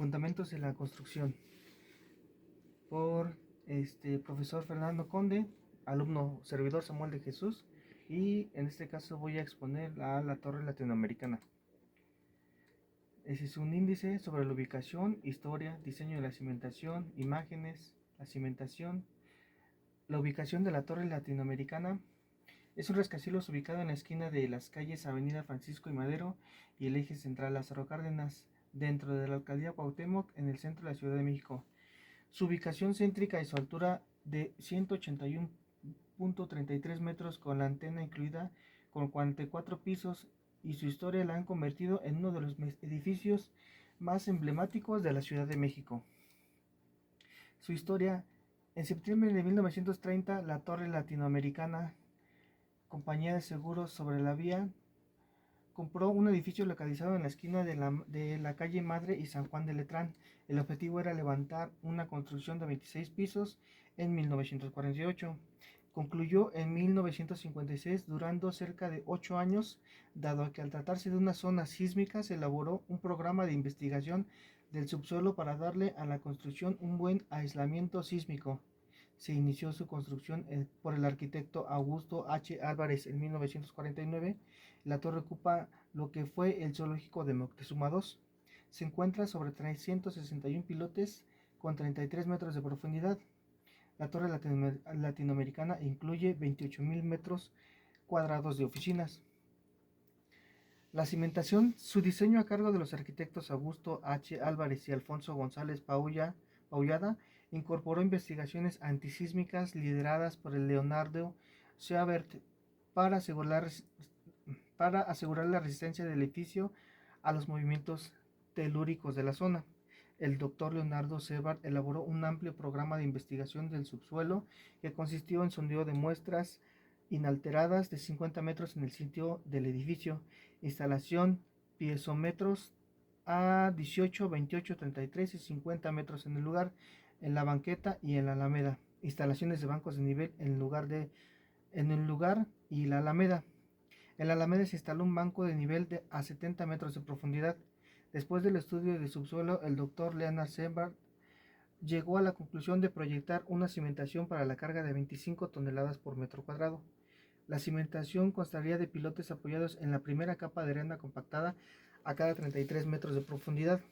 Fundamentos de la construcción, por profesor Fernando Conde, alumno servidor Samuel de Jesús, y en este caso voy a exponer a la Torre Latinoamericana. Ese es un índice sobre la ubicación, historia, diseño de la cimentación, imágenes, la cimentación. La ubicación de la Torre Latinoamericana es un rascacielos ubicado en la esquina de las calles Avenida Francisco y Madero y el eje central Lázaro Cárdenas, dentro de la alcaldía Cuauhtémoc, en el centro de la Ciudad de México. Su ubicación céntrica y su altura de 181.33 metros con la antena incluida, con 44 pisos, y su historia la han convertido en uno de los edificios más emblemáticos de la Ciudad de México. Su historia: en septiembre de 1930, la Torre Latinoamericana, compañía de seguros sobre la vía, compró un edificio localizado en la esquina de la calle Madre y San Juan de Letrán. El objetivo era levantar una construcción de 26 pisos en 1948. Concluyó en 1956, durando cerca de 8 años, dado que al tratarse de una zona sísmica se elaboró un programa de investigación del subsuelo para darle a la construcción un buen aislamiento sísmico. Se inició su construcción por el arquitecto Augusto H. Álvarez en 1949. La torre ocupa lo que fue el zoológico de Moctezuma II. Se encuentra sobre 361 pilotes con 33 metros de profundidad. La torre latinoamericana incluye 28.000 metros cuadrados de oficinas. La cimentación: su diseño, a cargo de los arquitectos Augusto H. Álvarez y Alfonso González Paullada, incorporó investigaciones antisísmicas lideradas por el Leonardo Siebert para asegurar la resistencia del edificio a los movimientos telúricos de la zona. El doctor Leonardo Siebert elaboró un amplio programa de investigación del subsuelo que consistió en sondeo de muestras inalteradas de 50 metros en el sitio del edificio, instalación piezómetros a 18, 28, 33 y 50 metros en el lugar, en la banqueta y en la alameda, instalaciones de bancos de nivel en el lugar y la alameda. En la alameda se instaló un banco de nivel a 70 metros de profundidad. Después del estudio de subsuelo, el doctor Leonard Siebert llegó a la conclusión de proyectar una cimentación para la carga de 25 toneladas por metro cuadrado. La cimentación constaría de pilotes apoyados en la primera capa de arena compactada a cada 33 metros de profundidad,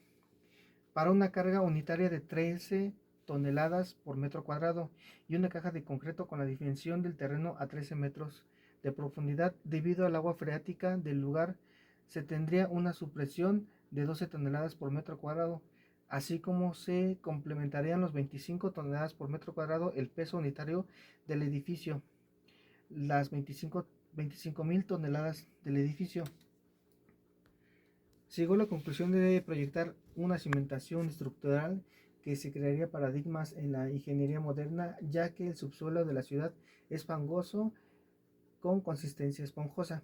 para una carga unitaria de 13 toneladas por metro cuadrado, y una caja de concreto con la dimensión del terreno a 13 metros de profundidad. Debido al agua freática del lugar, se tendría una supresión de 12 toneladas por metro cuadrado, así como se complementarían los 25 toneladas por metro cuadrado el peso unitario del edificio, las 25.000 toneladas del edificio. Llegó a la conclusión de proyectar una cimentación estructural que se crearía paradigmas en la ingeniería moderna, ya que el subsuelo de la ciudad es fangoso con consistencia esponjosa.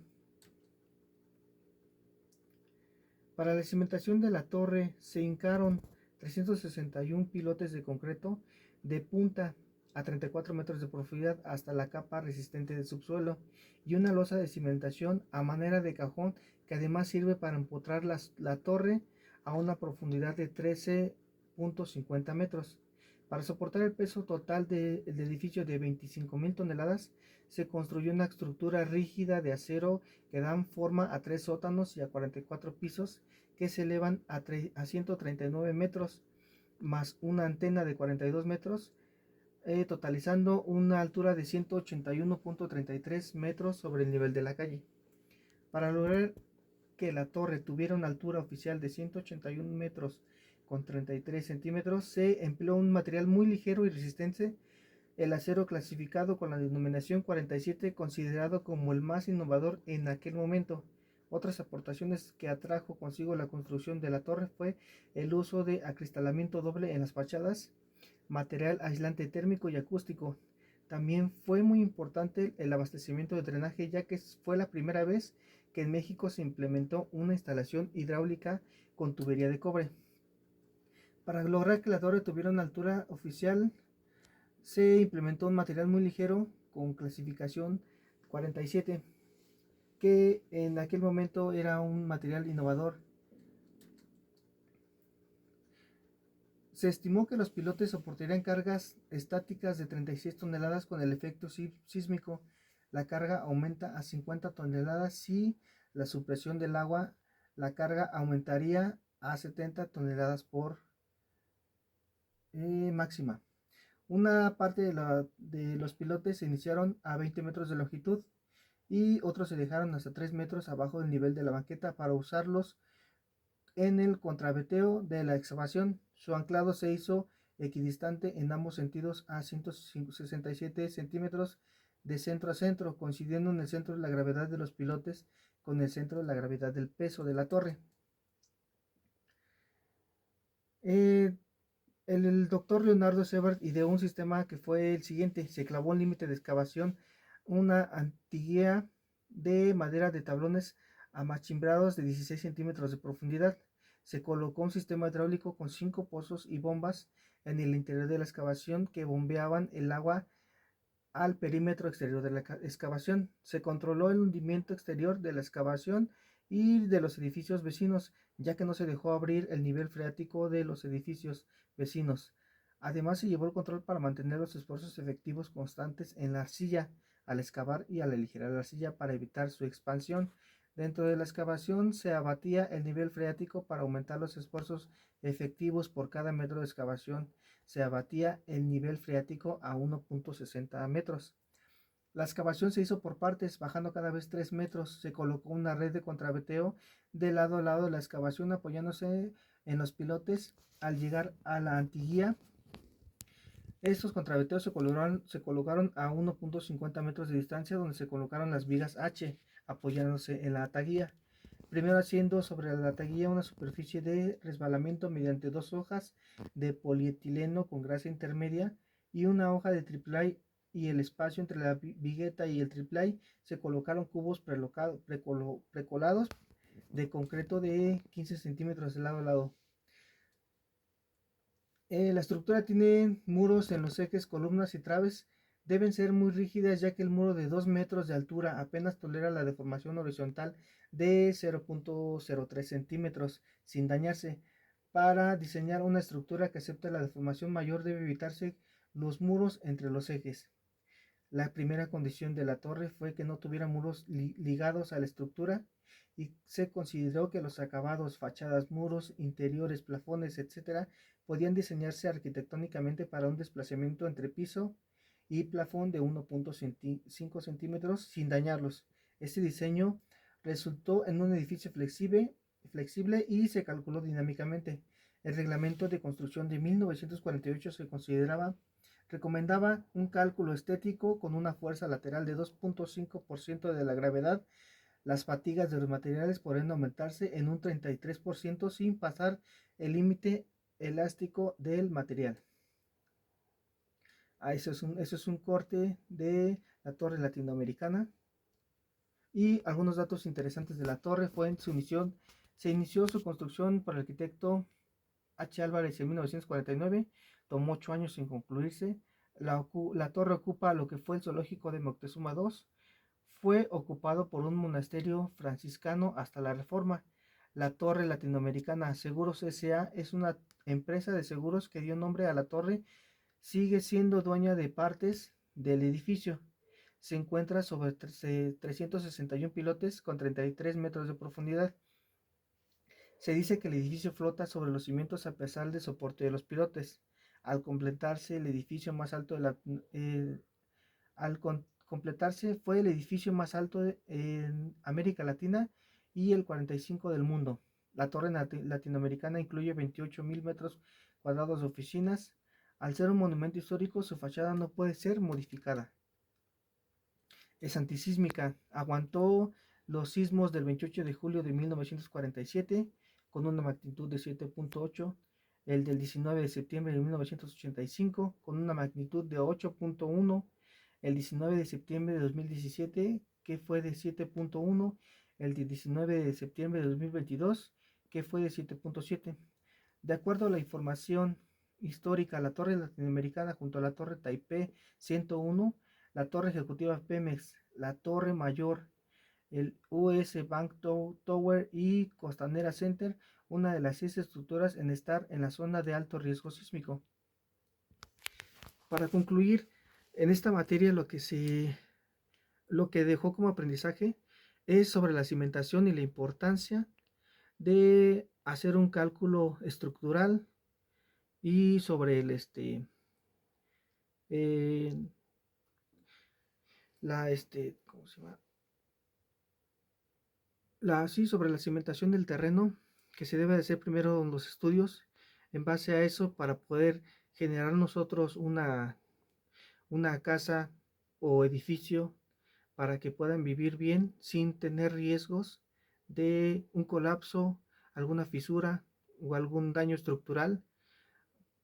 Para la cimentación de la torre se hincaron 361 pilotes de concreto de punta a 34 metros de profundidad hasta la capa resistente del subsuelo, y una losa de cimentación a manera de cajón que además sirve para empotrar la torre a una profundidad de 13.50 metros. Para soportar el peso total del edificio de 25.000 toneladas, se construyó una estructura rígida de acero que dan forma a 3 sótanos y a 44 pisos que se elevan a 139 metros, más una antena de 42 metros, totalizando una altura de 181.33 metros sobre el nivel de la calle. Para lograr que la torre tuviera una altura oficial de 181 metros con 33 centímetros, se empleó un material muy ligero y resistente, el acero, clasificado con la denominación 47, considerado como el más innovador en aquel momento. Otras aportaciones que atrajo consigo la construcción de la torre fue el uso de acristalamiento doble en las fachadas, material aislante térmico y acústico. También fue muy importante el abastecimiento de drenaje, ya que fue la primera vez que en México se implementó una instalación hidráulica con tubería de cobre. Para lograr que la torre tuviera una altura oficial, se implementó un material muy ligero con clasificación 47, que en aquel momento era un material innovador. Se estimó que los pilotes soportarían cargas estáticas de 36 toneladas con el efecto sísmico. La carga aumenta a 50 toneladas si la supresión del agua. La carga aumentaría a 70 toneladas por máxima. Una parte de los pilotes se iniciaron a 20 metros de longitud y otros se dejaron hasta 3 metros abajo del nivel de la banqueta para usarlos en el contraveteo de la excavación. Su anclado se hizo equidistante en ambos sentidos a 167 centímetros de centro a centro, coincidiendo en el centro de la gravedad de los pilotes con el centro de la gravedad del peso de la torre. El doctor Leonardo Sebert ideó un sistema que fue el siguiente: se clavó un límite de excavación, una antiguía de madera de tablones amachimbrados de 16 centímetros de profundidad. Se colocó un sistema hidráulico con 5 pozos y bombas en el interior de la excavación que bombeaban el agua al perímetro exterior de la excavación. Se controló el hundimiento exterior de la excavación y de los edificios vecinos, ya que no se dejó abrir el nivel freático de los edificios vecinos. Además, se llevó el control para mantener los esfuerzos efectivos constantes en la arcilla al excavar y al aligerar la arcilla para evitar su expansión. Dentro de la excavación se abatía el nivel freático para aumentar los esfuerzos efectivos por cada metro de excavación. Se abatía el nivel freático a 1.60 metros. La excavación se hizo por partes, bajando cada vez 3 metros. Se colocó una red de contraveteo de lado a lado de la excavación, apoyándose en los pilotes. Al llegar a la antiguía, estos contraveteos se colocaron a 1.50 metros de distancia, donde se colocaron las vigas H, apoyándose en la ataguía. Primero haciendo sobre la ataguía una superficie de resbalamiento mediante 2 hojas de polietileno con grasa intermedia y una hoja de triplay, y el espacio entre la vigueta y el triplay se colocaron cubos precolados de concreto de 15 centímetros de lado a lado. La estructura tiene muros en los ejes, columnas y traves. Deben ser muy rígidas, ya que el muro de 2 metros de altura apenas tolera la deformación horizontal de 0.03 centímetros sin dañarse. Para diseñar una estructura que acepte la deformación mayor debe evitarse los muros entre los ejes. La primera condición de la torre fue que no tuviera muros ligados a la estructura, y se consideró que los acabados, fachadas, muros interiores, plafones, etc., podían diseñarse arquitectónicamente para un desplazamiento entre piso y plafón de 1.5 centímetros sin dañarlos. Este diseño resultó en un edificio flexible y se calculó dinámicamente. El reglamento de construcción de 1948 recomendaba un cálculo estético con una fuerza lateral de 2.5% de la gravedad. Las fatigas de los materiales podrían aumentarse en un 33% sin pasar el límite elástico del material. Eso es un corte de la torre latinoamericana. Y algunos datos interesantes de la torre fue en su inicio. Se inició su construcción por el arquitecto H. Álvarez en 1949. Tomó 8 años sin concluirse. La torre ocupa lo que fue el zoológico de Moctezuma II. Fue ocupado por un monasterio franciscano hasta la Reforma. La Torre Latinoamericana Seguros S.A. es una empresa de seguros que dio nombre a la torre. Sigue siendo dueña de partes del edificio. Se encuentra sobre 361 pilotes con 33 metros de profundidad. Se dice que el edificio flota sobre los cimientos a pesar del soporte de los pilotes. Al completarse el edificio más alto fue el edificio más alto en América Latina y el 45 del mundo. La torre latinoamericana incluye 28.000 metros cuadrados de oficinas. Al ser un monumento histórico, su fachada no puede ser modificada. Es antisísmica. Aguantó los sismos del 28 de julio de 1947 con una magnitud de 7.8, el del 19 de septiembre de 1985 con una magnitud de 8.1, el 19 de septiembre de 2017 que fue de 7.1, el 19 de septiembre de 2022 que fue de 7.7. De acuerdo a la información histórica, la torre latinoamericana junto a la torre Taipei 101, la torre ejecutiva Pemex, la torre mayor, el US Bank Tower y Costanera Center una de las 6 estructuras en estar en la zona de alto riesgo sísmico. Para concluir, en esta materia lo que dejó como aprendizaje es sobre la cimentación y la importancia de hacer un cálculo estructural y sobre eh, ¿cómo se llama? Sí, sobre la cimentación del terreno, que se debe de hacer primero los estudios en base a eso para poder generar nosotros una casa o edificio para que puedan vivir bien sin tener riesgos de un colapso, alguna fisura o algún daño estructural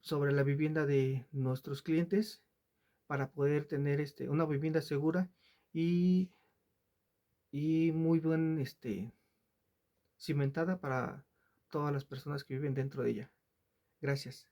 sobre la vivienda de nuestros clientes para poder tener una vivienda segura y, y muy buen cimentada para todas las personas que viven dentro de ella. Gracias.